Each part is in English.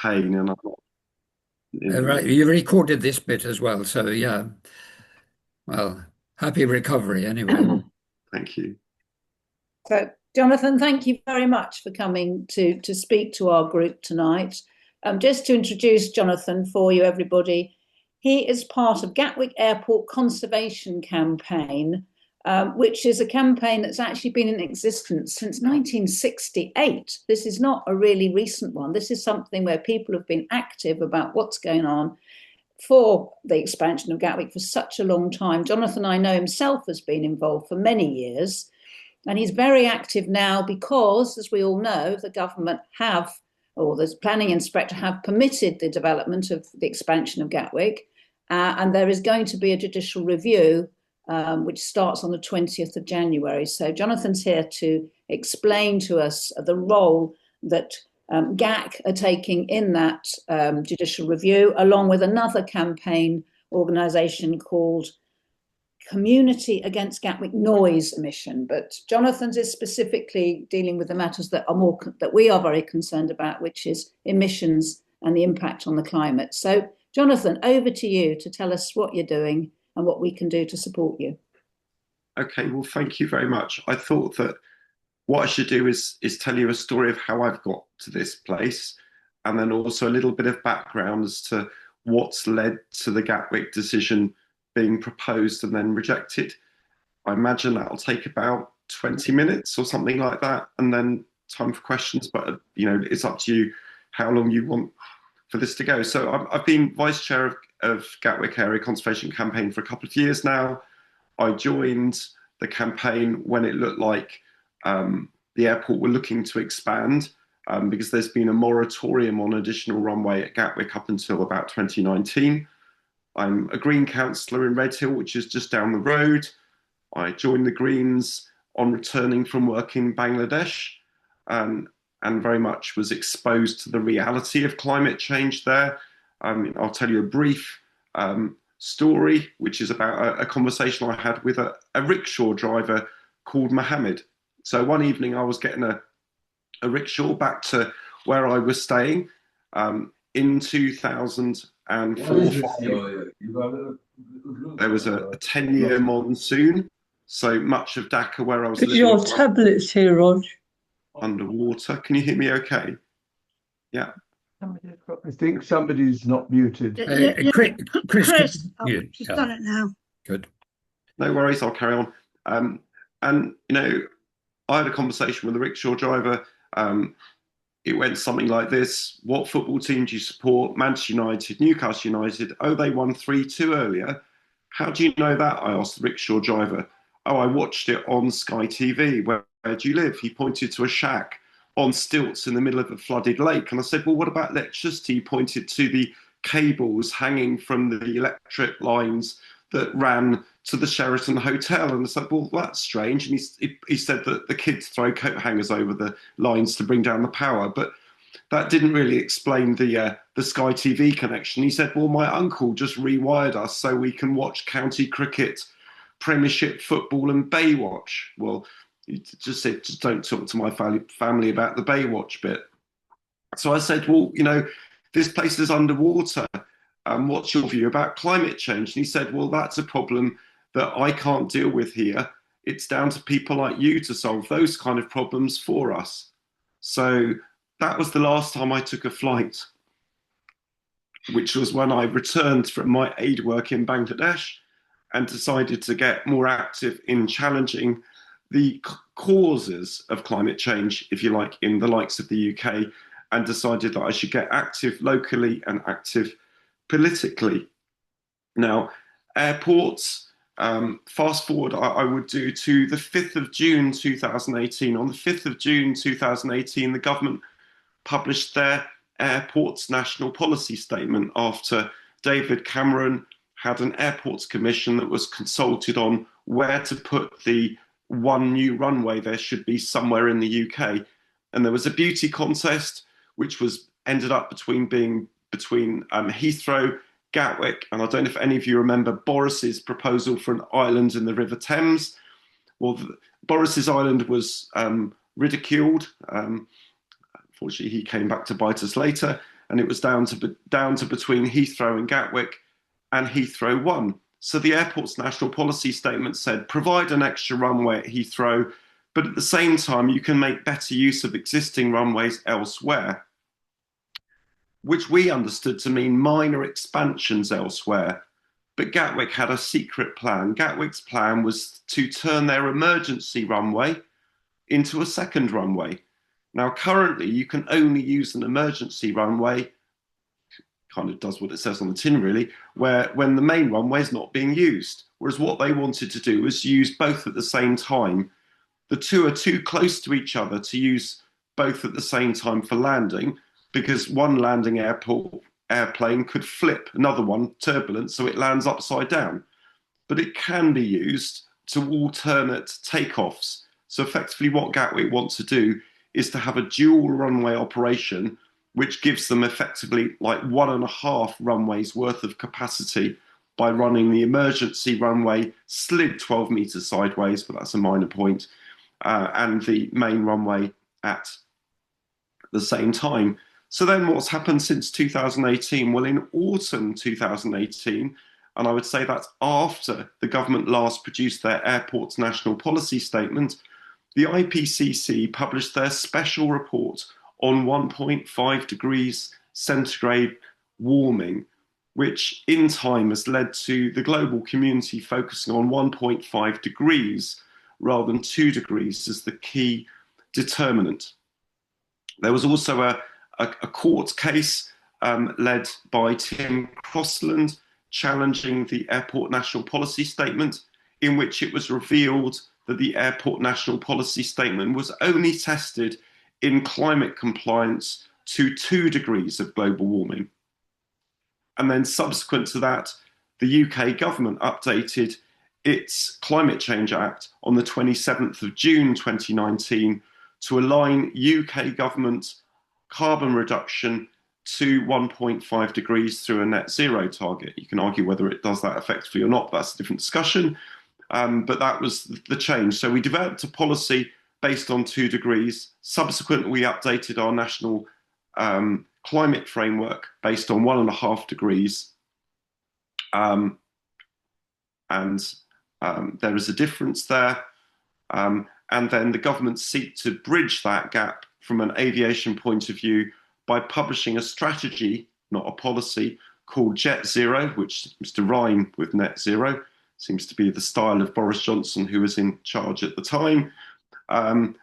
pain, and I'm not. Right, you recorded this bit as well, so yeah. Well, happy recovery anyway. Thank you. So, Jonathan, thank you very much for coming to speak to our group tonight. Just to introduce Jonathan for you, everybody, he is part of Gatwick Airport Conservation Campaign, which is a campaign that's actually been in existence since 1968. This is not a really recent one. This is something where people have been active about what's going on for the expansion of Gatwick for such a long time. Jonathan, I know himself, has been involved for many years. And he's very active now because, as we all know, the government have, or the planning inspector have permitted the development of the expansion of Gatwick. And there is going to be a judicial review, which starts on the 20th of January. So Jonathan's here to explain to us the role that GAC are taking in that judicial review, along with another campaign organisation called Community Against Gatwick Noise Emission. But Jonathan's is specifically dealing with the matters that are more that we are very concerned about, which is emissions and the impact on the climate. So, Jonathan, over to you to tell us what you're doing and what we can do to support you. Okay, well, thank you very much. I thought that what I should do is tell you a story of how I've got to this place, and then also a little bit of background as to what's led to the Gatwick decision being proposed and then rejected. I imagine that'll take about 20 minutes or something like that, and then time for questions. But it's up to you how long you want for this to go. So I've been vice chair of Gatwick Area Conservation Campaign for a couple of years now. I joined the campaign when it looked like the airport were looking to expand, because there's been a moratorium on additional runway at Gatwick up until about 2019. I'm a Green councillor in Redhill, which is just down the road. I joined the Greens on returning from work in Bangladesh, and very much was exposed to the reality of climate change there. I'll tell you a brief story, which is about a conversation I had with a rickshaw driver called Mohammed. So one evening I was getting a rickshaw back to where I was staying in 2004. There was a 10-year monsoon, so much of Dhaka where I was living. Your tablets here, Rog. Underwater. Can you hear me okay? Yeah. I think somebody's not muted. Chris, she's got it now. Good. No worries, I'll carry on. And I had a conversation with the rickshaw driver. It went something like this: what football team do you support? Manchester United, Newcastle United. Oh, they won 3-2 earlier. How do you know that? I asked the rickshaw driver. Oh, I watched it on Sky TV. Where do you live? He pointed to a shack on stilts in the middle of a flooded lake. And I said, well, what about electricity? He pointed to the cables hanging from the electric lines that ran to the Sheraton Hotel. And I said, well, that's strange. And he said that the kids throw coat hangers over the lines to bring down the power. But that didn't really explain the Sky TV connection. He said, well, my uncle just rewired us so we can watch county cricket, Premiership football and Baywatch. Well, he just said, just don't talk to my family about the Baywatch bit. So I said, well, this place is underwater. What's your view about climate change? And he said, well, that's a problem that I can't deal with here. It's down to people like you to solve those kind of problems for us. So that was the last time I took a flight, which was when I returned from my aid work in Bangladesh and decided to get more active in challenging the causes of climate change, if you like, in the likes of the UK, and decided that I should get active locally and active politically. Now, airports, fast forward, I would do to the 5th of June 2018. On the 5th of June 2018, the government published their Airports National Policy Statement after David Cameron had an airports commission that was consulted on where to put the one new runway there should be somewhere in the UK. And there was a beauty contest, which ended up between Heathrow, Gatwick, and I don't know if any of you remember Boris's proposal for an island in the River Thames. Well, Boris's island was ridiculed. Unfortunately, he came back to bite us later. and it was down to between Heathrow and Gatwick and Heathrow 1. So the airport's national policy statement said, provide an extra runway at Heathrow, but at the same time, you can make better use of existing runways elsewhere, which we understood to mean minor expansions elsewhere. But Gatwick had a secret plan. Gatwick's plan was to turn their emergency runway into a second runway. Now, currently, you can only use an emergency runway, kind of does what it says on the tin, really, when the main runway is not being used. Whereas what they wanted to do was use both at the same time. The two are too close to each other to use both at the same time for landing, because one landing airplane could flip another one, turbulent, so it lands upside down. But it can be used to alternate takeoffs. So effectively what Gatwick wants to do is to have a dual runway operation, which gives them effectively like 1.5 runways worth of capacity by running the emergency runway slid 12 meters sideways, but that's a minor point, and the main runway at the same time. So then what's happened since 2018? Well, in autumn 2018, and I would say that's after the government last produced their airport's national policy statement, the IPCC published their special report on 1.5 degrees centigrade warming, which in time has led to the global community focusing on 1.5 degrees rather than 2 degrees as the key determinant. There was also a court case led by Tim Crossland challenging the airport national policy statement, in which it was revealed that the airport national policy statement was only tested in climate compliance to 2 degrees of global warming. And then subsequent to that, the UK government updated its Climate Change Act on the 27th of June 2019 to align UK government carbon reduction to 1.5 degrees through a net zero target. You can argue whether it does that effectively or not, but that's a different discussion. But that was the change. So we developed a policy based on 2 degrees. Subsequently, we updated our national climate framework based on 1.5 degrees. And there is a difference there. And then the government seek to bridge that gap from an aviation point of view by publishing a strategy, not a policy, called Jet Zero, which seems to rhyme with net zero. Seems to be the style of Boris Johnson, who was in charge at the time. And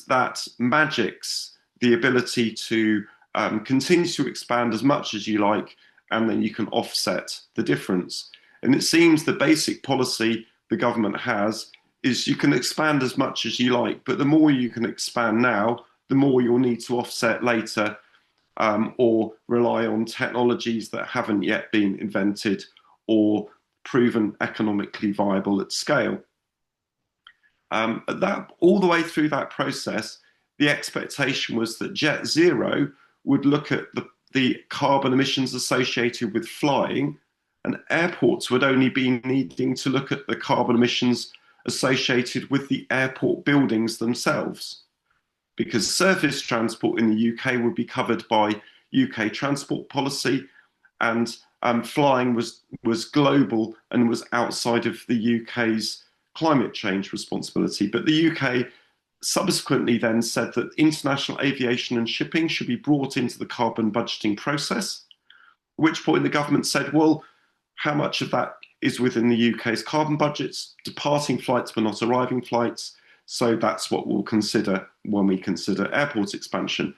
that magics the ability to continue to expand as much as you like, and then you can offset the difference. And it seems the basic policy the government has is you can expand as much as you like, but the more you can expand now, the more you'll need to offset later, or rely on technologies that haven't yet been invented or proven economically viable at scale. All the way through that process, the expectation was that Jet Zero would look at the carbon emissions associated with flying, and airports would only be needing to look at the carbon emissions associated with the airport buildings themselves, because surface transport in the UK would be covered by UK transport policy, and flying was global and was outside of the UK's climate change responsibility. But the UK subsequently then said that international aviation and shipping should be brought into the carbon budgeting process, at which point the government said, well, how much of that is within the UK's carbon budgets? Departing flights but not arriving flights. So that's what we'll consider when we consider airport expansion.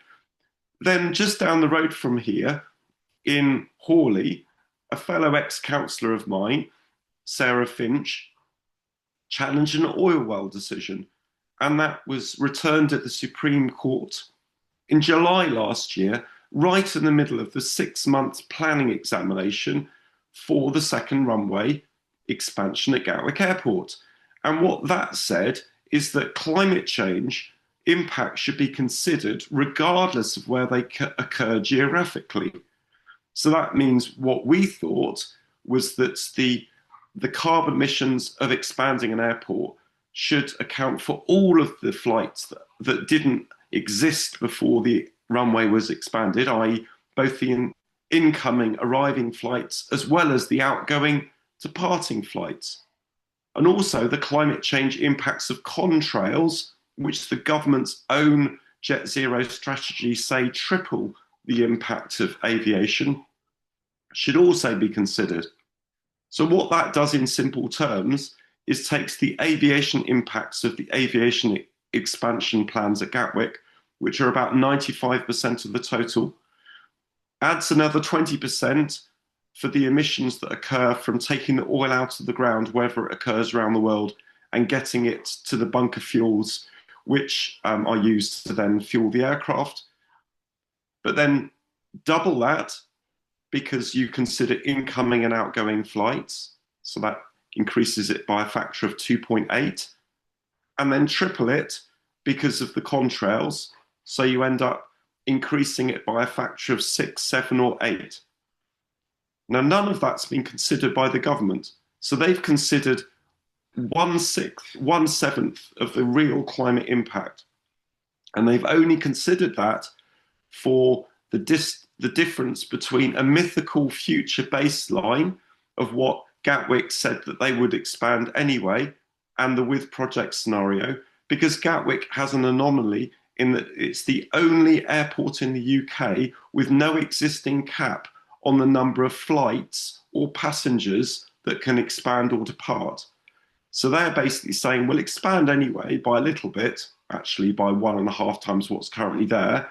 Then just down the road from here, in Hawley, a fellow ex-councillor of mine, Sarah Finch, challenged an oil well decision, and that was returned at the Supreme Court in July last year, right in the middle of the 6-month planning examination for the second runway expansion at Gatwick Airport. And what that said is that climate change impacts should be considered regardless of where they occur geographically. So that means what we thought was that the carbon emissions of expanding an airport should account for all of the flights that didn't exist before the runway was expanded, i.e. both the incoming, arriving flights, as well as the outgoing, departing flights. And also the climate change impacts of contrails, which the government's own Jet Zero strategy say triple the impact of aviation, should also be considered. So what that does in simple terms is takes the aviation impacts of the aviation expansion plans at Gatwick, which are about 95% of the total, adds another 20% for the emissions that occur from taking the oil out of the ground wherever it occurs around the world and getting it to the bunker fuels, which are used to then fuel the aircraft. But then double that because you consider incoming and outgoing flights. So that increases it by a factor of 2.8. And then triple it because of the contrails. So you end up increasing it by a factor of 6, 7, or 8. Now, none of that's been considered by the government. So they've considered 1/6, 1/7 of the real climate impact. And they've only considered that for the difference between a mythical future baseline of what Gatwick said that they would expand anyway and the with project scenario, because Gatwick has an anomaly in that it's the only airport in the UK with no existing cap on the number of flights or passengers that can expand or depart. So they're basically saying we'll expand anyway by a little bit, actually by 1.5 times what's currently there,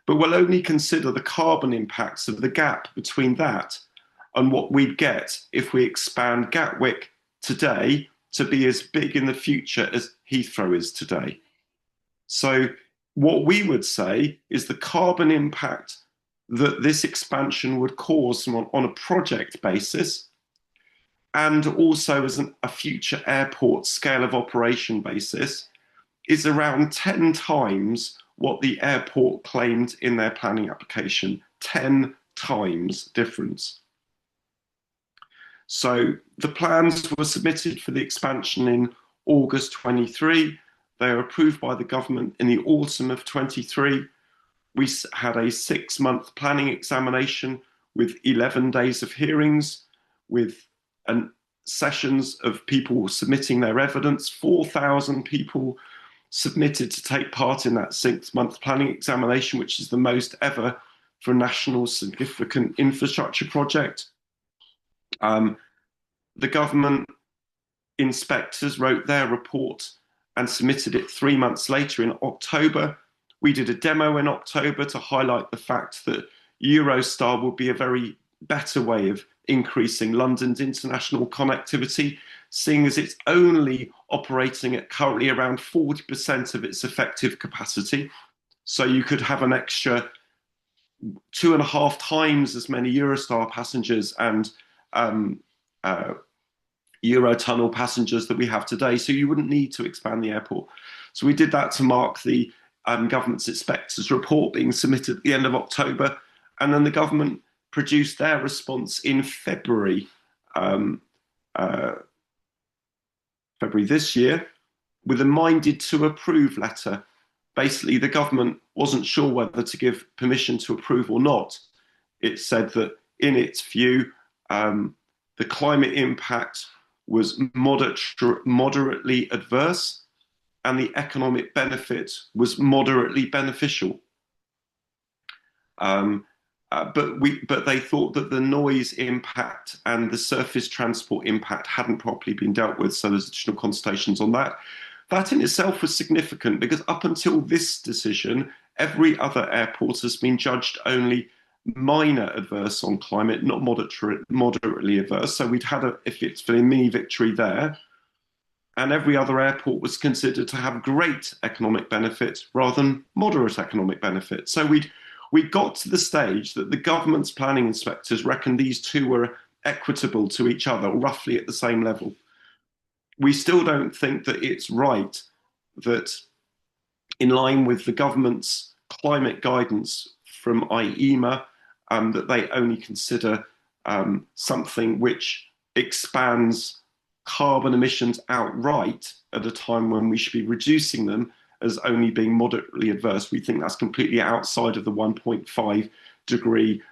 but we'll only consider the carbon impacts of the gap between that and what we'd get if we expand Gatwick today to be as big in the future as Heathrow is today. So what we would say is the carbon impact that this expansion would cause on a project basis, and also as a future airport scale of operation basis, is around 10 times what the airport claimed in their planning application. 10 times difference. So the plans were submitted for the expansion in August 23. They were approved by the government in the autumn of 23. We had a 6-month planning examination with 11 days of hearings, with sessions of people submitting their evidence. 4,000 people submitted to take part in that 6-month planning examination, which is the most ever for a national significant infrastructure project. The government inspectors wrote their report and submitted it 3 months later in October. We did a demo in October to highlight the fact that Eurostar will be a very better way of increasing London's international connectivity, seeing as it's only operating at currently around 40% of its effective capacity. So you could have an extra 2.5 times as many Eurostar passengers and Eurotunnel passengers that we have today. So you wouldn't need to expand the airport. So we did that to mark the government's inspectors' report being submitted at the end of October. And then the government produced their response in February this year with a minded to approve letter. Basically, the government wasn't sure whether to give permission to approve or not. It said that in its view, the climate impact was moderately adverse and the economic benefit was moderately beneficial. But they thought that the noise impact and the surface transport impact hadn't properly been dealt with, so there's additional consultations on that. That in itself was significant because up until this decision, every other airport has been judged only minor adverse on climate, not moderately adverse. So we'd had if it's for a mini victory there. And every other airport was considered to have great economic benefit rather than moderate economic benefit. So we got to the stage that the government's planning inspectors reckoned these two were equitable to each other, roughly at the same level. We still don't think that it's right that, in line with the government's climate guidance from IEMA, that they only consider something which expands carbon emissions outright at a time when we should be reducing them as only being moderately adverse. We think that's completely outside of the 1.5 degree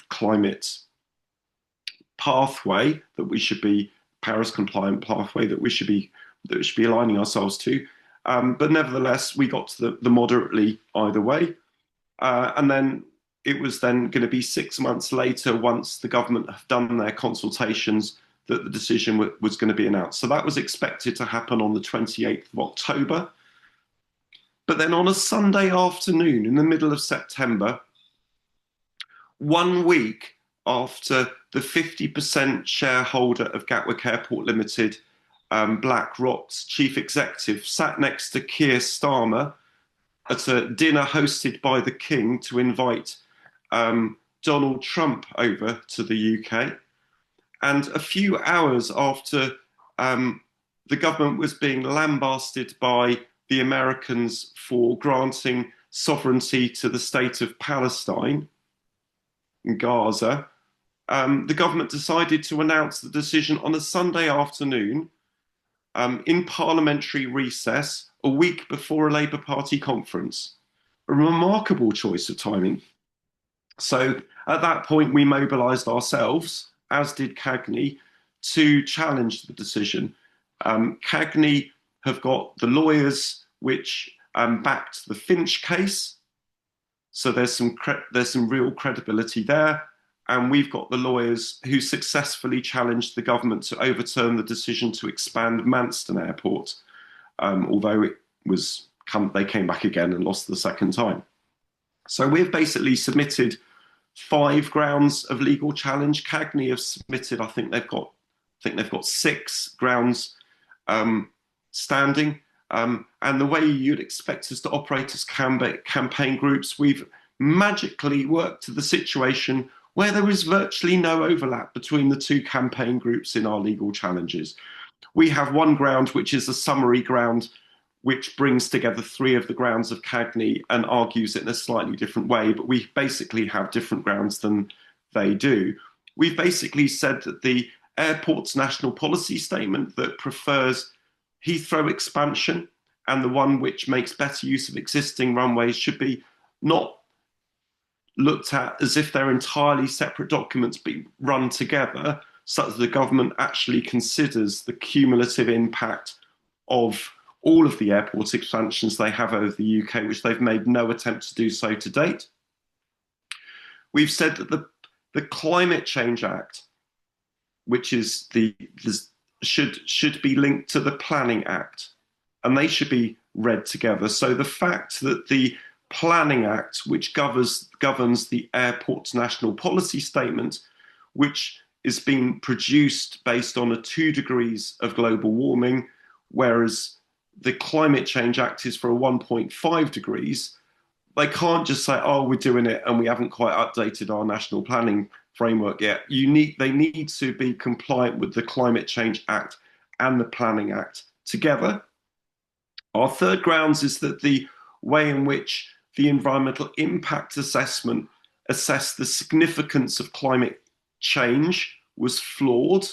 climate pathway that we should be, Paris compliant pathway that we should be aligning ourselves to. But nevertheless, we got to the moderately either way. And then it was then going to be 6 months later, once the government have done their consultations, that the decision was going to be announced. So that was expected to happen on the 28th of October. But then on a Sunday afternoon in the middle of September, 1 week after the 50% shareholder of Gatwick Airport Limited, BlackRock's chief executive, sat next to Keir Starmer at a dinner hosted by the King to invite Donald Trump over to the UK. And a few hours after the government was being lambasted by the Americans for granting sovereignty to the state of Palestine in Gaza, the government decided to announce the decision on a Sunday afternoon in parliamentary recess, a week before a Labour Party conference. A remarkable choice of timing. So at that point, we mobilised ourselves, as did CAGNY, to challenge the decision. CAGNY have got the lawyers which backed the Finch case, so there's some real credibility there. And we've got the lawyers who successfully challenged the government to overturn the decision to expand Manston Airport, although they came back again and lost the second time. So we've basically submitted 5 grounds of legal challenge. CAGNY have submitted, I think they've got 6 grounds standing. And the way you'd expect us to operate as campaign groups, we've magically worked to the situation where there is virtually no overlap between the 2 campaign groups in our legal challenges. We have one ground, which is a summary ground, which brings together 3 of the grounds of CAGNY and argues it in a slightly different way, but we basically have different grounds than they do. We've basically said that the airport's national policy statement that prefers Heathrow expansion and the one which makes better use of existing runways should be not looked at as if they're entirely separate documents being run together, such that the government actually considers the cumulative impact of all of the airport expansions they have over the UK, which they've made no attempt to do so to date. We've said that the Climate Change Act, which is should be linked to the Planning Act, and they should be read together. So the fact that the Planning Act, which governs the airport's national policy statement, which is being produced based on 2 degrees of global warming, whereas the Climate Change Act is for 1.5 degrees, they can't just say, oh, we're doing it and we haven't quite updated our national planning framework yet. They need to be compliant with the Climate Change Act and the Planning Act together. Our third grounds is that the way in which the environmental impact assessment assessed the significance of climate change was flawed.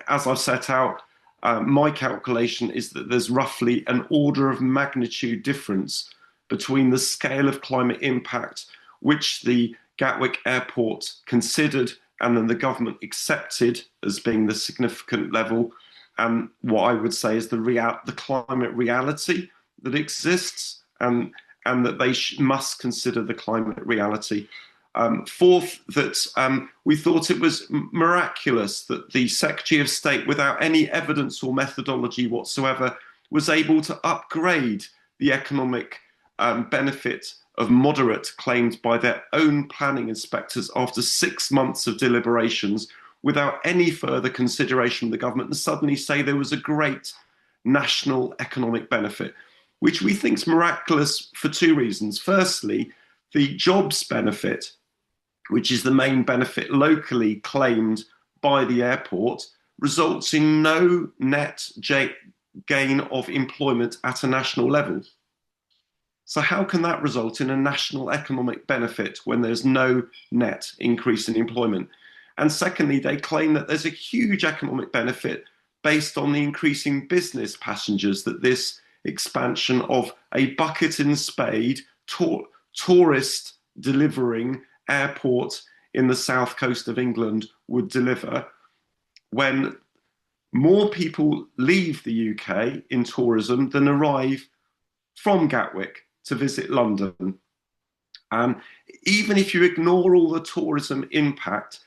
As I've set out, my calculation is that there's roughly an order of magnitude difference between the scale of climate impact which the Gatwick Airport considered and then the government accepted as being the significant level, and what I would say is the climate reality that exists, and that they must consider the climate reality. Fourth, that we thought it was miraculous that the Secretary of State, without any evidence or methodology whatsoever, was able to upgrade the economic benefit of moderate claimed by their own planning inspectors after 6 months of deliberations without any further consideration of the government, and suddenly say there was a great national economic benefit, which we think is miraculous for 2 reasons. Firstly, the jobs benefit, which is the main benefit locally claimed by the airport, results in no net gain of employment at a national level. So how can that result in a national economic benefit when there's no net increase in employment? And secondly, they claim that there's a huge economic benefit based on the increasing business passengers that this expansion of a bucket and spade tourist delivering airport in the south coast of England would deliver when more people leave the UK in tourism than arrive from Gatwick to visit London. Even if you ignore all the tourism impact,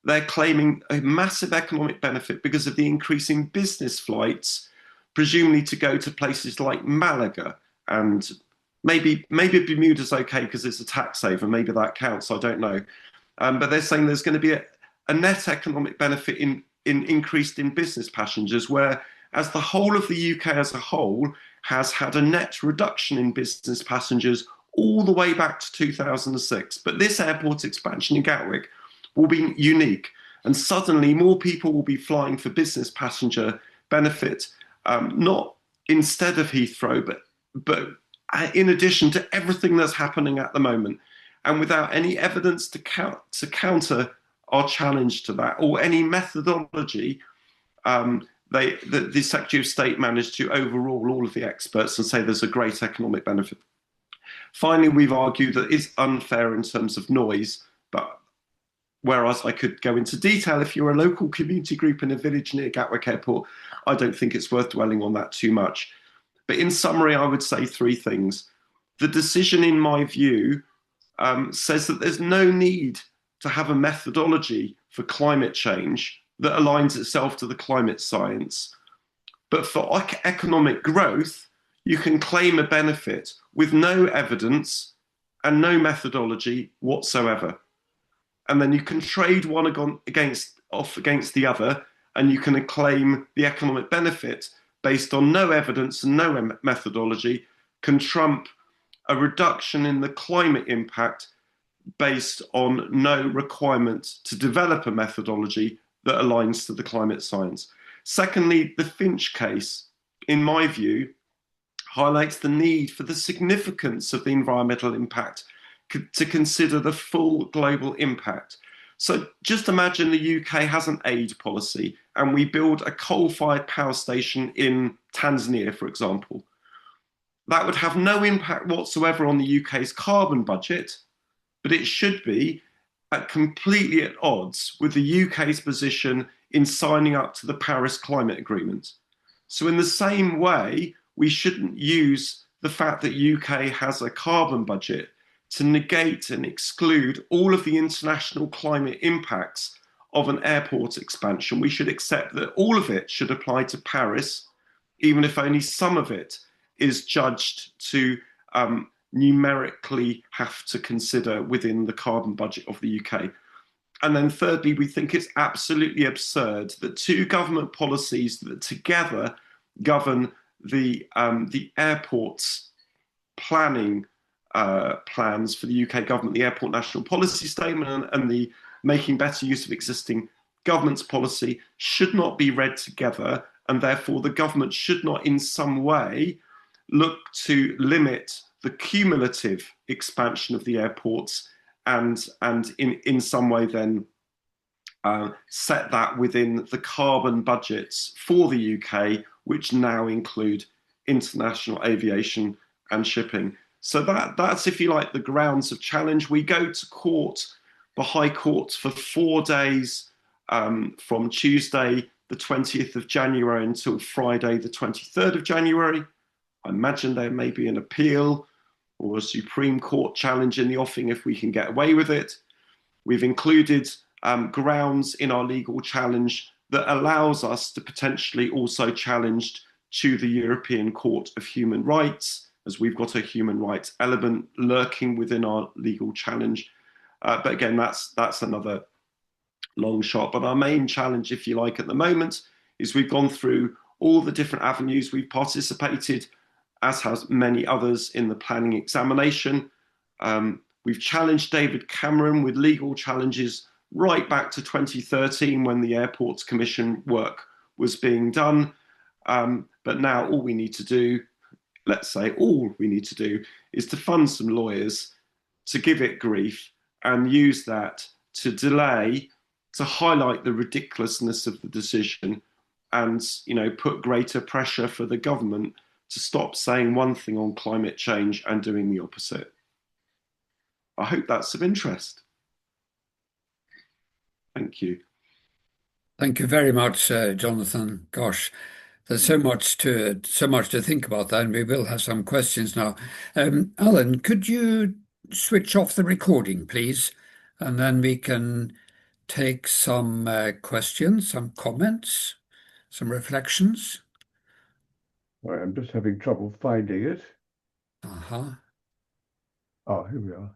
they're claiming a massive economic benefit because of the increasing business flights, presumably to go to places like Malaga, and maybe Bermuda's okay because it's a tax haven, maybe that counts, I don't know. But they're saying there's going to be a net economic benefit in increased in business passengers, whereas the whole of the UK as a whole has had a net reduction in business passengers all the way back to 2006. But this airport expansion in Gatwick will be unique, and suddenly more people will be flying for business passenger benefit, not instead of Heathrow, but in addition to everything that's happening at the moment, and without any evidence to counter our challenge to that, or any methodology. The Secretary of State managed to overrule all of the experts and say there's a great economic benefit. Finally, we've argued that it's unfair in terms of noise, but whereas I could go into detail if you're a local community group in a village near Gatwick Airport, I don't think it's worth dwelling on that too much. But in summary, I would say three things. The decision, in my view, says that there's no need to have a methodology for climate change that aligns itself to the climate science. But for economic growth, you can claim a benefit with no evidence and no methodology whatsoever. And then you can trade one against the other, and you can claim the economic benefit based on no evidence and no methodology can trump a reduction in the climate impact based on no requirement to develop a methodology that aligns to the climate science. Secondly, the Finch case, in my view, highlights the need for the significance of the environmental impact to consider the full global impact. So just imagine the UK has an aid policy and we build a coal-fired power station in Tanzania, for example. That would have no impact whatsoever on the UK's carbon budget, but it should be completely at odds with the UK's position in signing up to the Paris Climate Agreement. So in the same way, we shouldn't use the fact that UK has a carbon budget to negate and exclude all of the international climate impacts of an airport expansion. We should accept that all of it should apply to Paris, even if only some of it is judged to numerically have to consider within the carbon budget of the UK. And then thirdly, we think it's absolutely absurd that two government policies that together govern the airport's planning plans for the UK government, the Airport National Policy Statement and the Making Better Use of Existing Government's Policy, should not be read together, and therefore the government should not in some way look to limit the cumulative expansion of the airports and in some way then set that within the carbon budgets for the UK, which now include international aviation and shipping. So that's, if you like, the grounds of challenge. We go to court, the High Court, for 4 days from Tuesday, the 20th of January until Friday, the 23rd of January. I imagine there may be an appeal or a Supreme Court challenge in the offing if we can get away with it. We've included grounds in our legal challenge that allows us to potentially also challenge to the European Court of Human Rights, as we've got a human rights element lurking within our legal challenge. But again, that's another long shot. But our main challenge, if you like, at the moment is we've gone through all the different avenues. We've participated, as has many others, in the planning examination. We've challenged David Cameron with legal challenges right back to 2013 when the Airports Commission work was being done. But now all we need to do, let's say all we need to do, is to fund some lawyers to give it grief and use that to delay, to highlight the ridiculousness of the decision and, put greater pressure for the government to stop saying one thing on climate change and doing the opposite. I hope that's of interest. Thank you. Thank you very much, Jonathan. Gosh, there's so much to think about that, and we will have some questions now. Alan, could you switch off the recording, please? And then we can take some questions, some comments, some reflections. Sorry, I'm just having trouble finding it. Uh-huh. Oh, here we are.